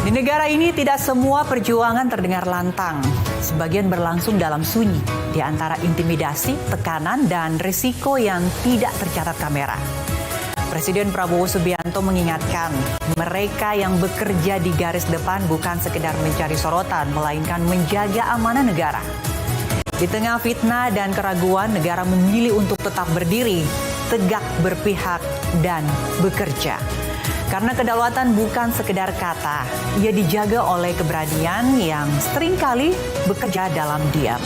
Di negara ini tidak semua perjuangan terdengar lantang. Sebagian berlangsung dalam sunyi, di antara intimidasi, tekanan, dan risiko yang tidak tercatat kamera. Presiden Prabowo Subianto mengingatkan, mereka yang bekerja di garis depan bukan sekedar mencari sorotan, melainkan menjaga amanah negara. Di tengah fitnah dan keraguan, negara memilih untuk tetap berdiri, tegak berpihak, dan bekerja. Karena kedaulatan bukan sekedar kata, ia dijaga oleh keberanian yang seringkali bekerja dalam diam.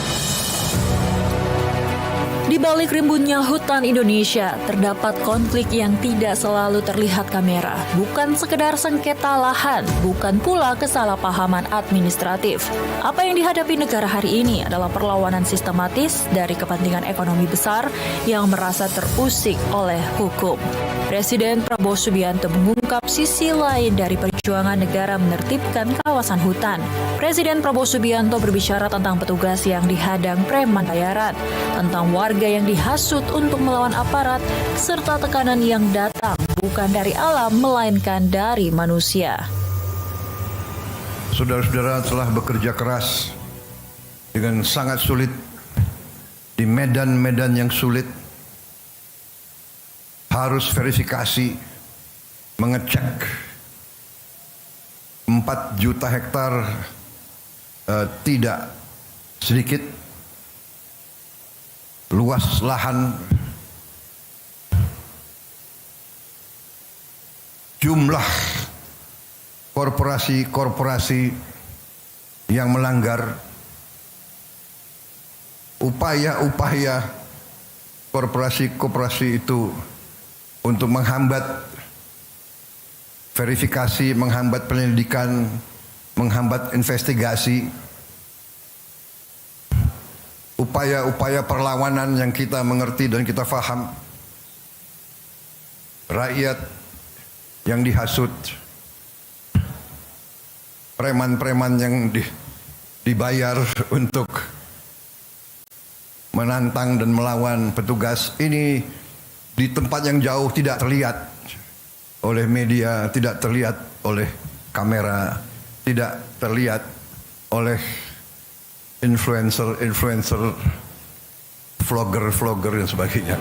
Di balik rimbunnya hutan Indonesia, terdapat konflik yang tidak selalu terlihat kamera. Bukan sekedar sengketa lahan, bukan pula kesalahpahaman administratif. Apa yang dihadapi negara hari ini adalah perlawanan sistematis dari kepentingan ekonomi besar yang merasa terusik oleh hukum. Presiden Prabowo Subianto mengungkap sisi lain dari perjuangan negara menertibkan kawasan hutan. Presiden Prabowo Subianto berbicara tentang petugas yang dihadang preman bayaran, tentang warga yang dihasut untuk melawan aparat, serta tekanan yang datang bukan dari alam melainkan dari manusia. Saudara-saudara telah bekerja keras dengan sangat sulit di medan-medan yang sulit, harus verifikasi, mengecek 4 juta hektar tidak sedikit luas lahan, jumlah korporasi-korporasi yang melanggar, upaya-upaya korporasi-korporasi itu untuk menghambat verifikasi, menghambat penyelidikan, menghambat investigasi, upaya-upaya perlawanan yang kita mengerti dan kita faham. Rakyat yang dihasut, preman-preman yang dibayar untuk menantang dan melawan petugas, ini di tempat yang jauh tidak terlihat oleh media, tidak terlihat oleh kamera, tidak terlihat oleh influencer, vlogger dan sebagainya.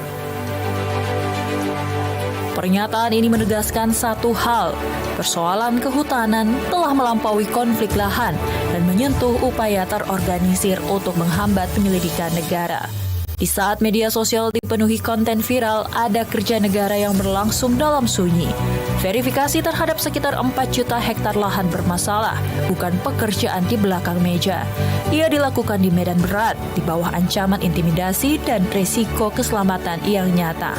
Pernyataan ini menegaskan satu hal, persoalan kehutanan telah melampaui konflik lahan dan menyentuh upaya terorganisir untuk menghambat penyelidikan negara. Di saat media sosial dipenuhi konten viral, ada kerja negara yang berlangsung dalam sunyi. Verifikasi terhadap sekitar 4 juta hektar lahan bermasalah, bukan pekerjaan di belakang meja. Ia dilakukan di medan berat, di bawah ancaman intimidasi dan risiko keselamatan yang nyata.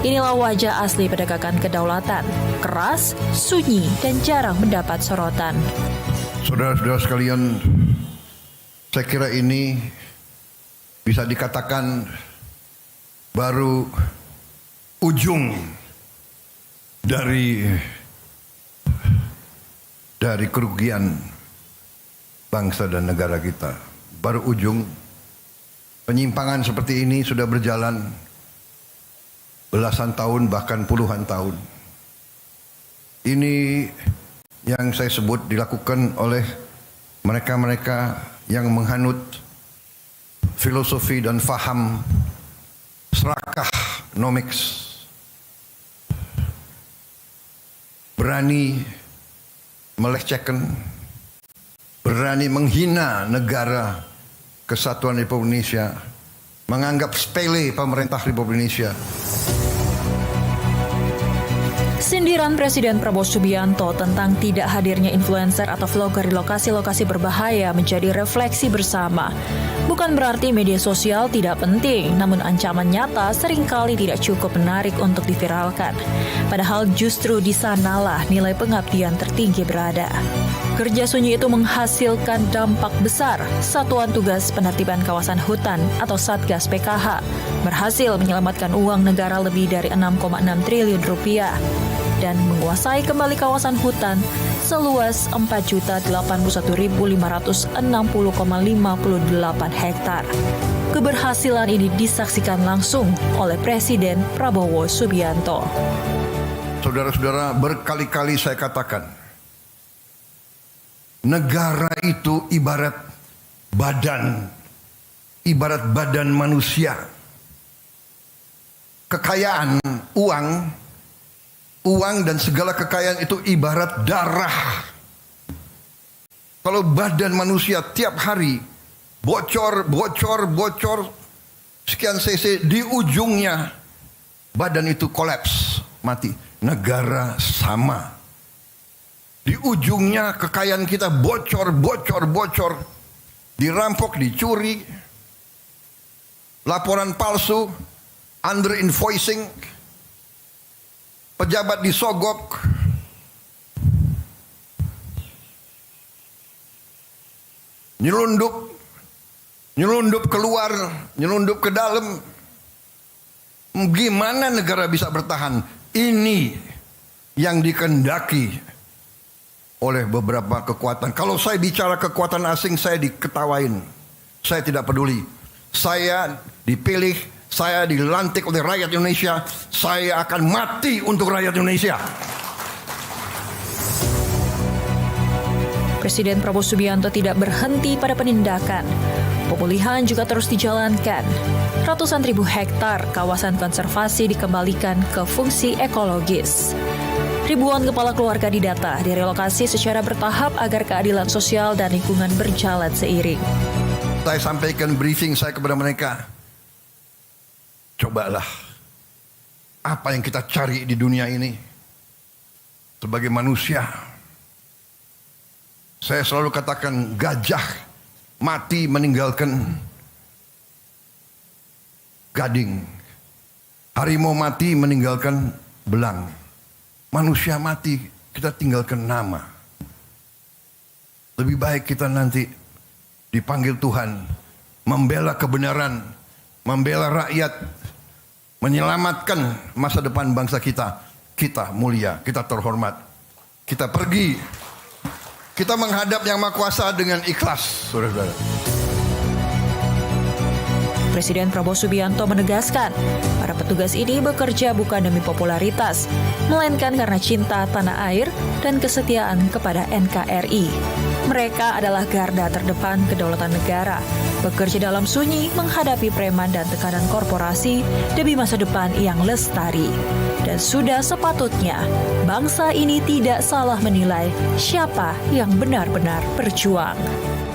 Inilah wajah asli penegakan kedaulatan, keras, sunyi, dan jarang mendapat sorotan. Saudara-saudara sekalian, saya kira ini bisa dikatakan baru ujung dari kerugian bangsa dan negara kita. Baru ujung. Penyimpangan seperti ini sudah berjalan belasan tahun, bahkan puluhan tahun. Ini yang saya sebut dilakukan oleh mereka-mereka yang menghanut filosofi dan faham serakah nomics, berani melecehkan, berani menghina negara kesatuan Republik Indonesia, menganggap sepele pemerintah Republik Indonesia. Sindiran Presiden Prabowo Subianto tentang tidak hadirnya influencer atau vlogger di lokasi-lokasi berbahaya menjadi refleksi bersama. Bukan berarti media sosial tidak penting, namun ancaman nyata seringkali tidak cukup menarik untuk diviralkan. Padahal justru di sanalah nilai pengabdian tertinggi berada. Kerja sunyi itu menghasilkan dampak besar. Satuan Tugas Penertiban Kawasan Hutan atau Satgas PKH berhasil menyelamatkan uang negara lebih dari 6,6 triliun rupiah dan menguasai kembali kawasan hutan seluas 4.081.560,58 hektar. Keberhasilan ini disaksikan langsung oleh Presiden Prabowo Subianto. Saudara-saudara, berkali-kali saya katakan, negara itu ibarat badan manusia. Kekayaan, uang dan segala kekayaan itu ibarat darah. Kalau badan manusia tiap hari bocor sekian cc, di ujungnya badan itu kolaps, mati. Negara sama. Di ujungnya kekayaan kita bocor, dirampok, dicuri, laporan palsu, under invoicing, pejabat disogok, nyelundup keluar, nyelundup ke dalam. Gimana negara bisa bertahan? Ini yang dikehendaki oleh beberapa kekuatan. Kalau saya bicara kekuatan asing, saya diketawain. Saya tidak peduli. Saya dipilih, saya dilantik oleh rakyat Indonesia. Saya akan mati untuk rakyat Indonesia. Presiden Prabowo Subianto tidak berhenti pada penindakan. Pemulihan juga terus dijalankan. Ratusan ribu hektar kawasan konservasi dikembalikan ke fungsi ekologis. Ribuan kepala keluarga didata, direlokasi secara bertahap agar keadilan sosial dan lingkungan berjalan seiring. Saya sampaikan briefing saya kepada mereka. Cobalah apa yang kita cari di dunia ini sebagai manusia. Saya selalu katakan gajah mati meninggalkan gading. Harimau mati meninggalkan belang. Manusia mati, kita tinggalkan nama. Lebih baik kita nanti dipanggil Tuhan, membela kebenaran, membela rakyat, menyelamatkan masa depan bangsa kita. Kita mulia, kita terhormat. Kita pergi, kita menghadap Yang Maha Kuasa dengan ikhlas, saudara-saudara. Presiden Prabowo Subianto menegaskan, para petugas ini bekerja bukan demi popularitas, melainkan karena cinta tanah air dan kesetiaan kepada NKRI. Mereka adalah garda terdepan kedaulatan negara, bekerja dalam sunyi menghadapi preman dan tekanan korporasi demi masa depan yang lestari. Dan sudah sepatutnya, bangsa ini tidak salah menilai siapa yang benar-benar berjuang.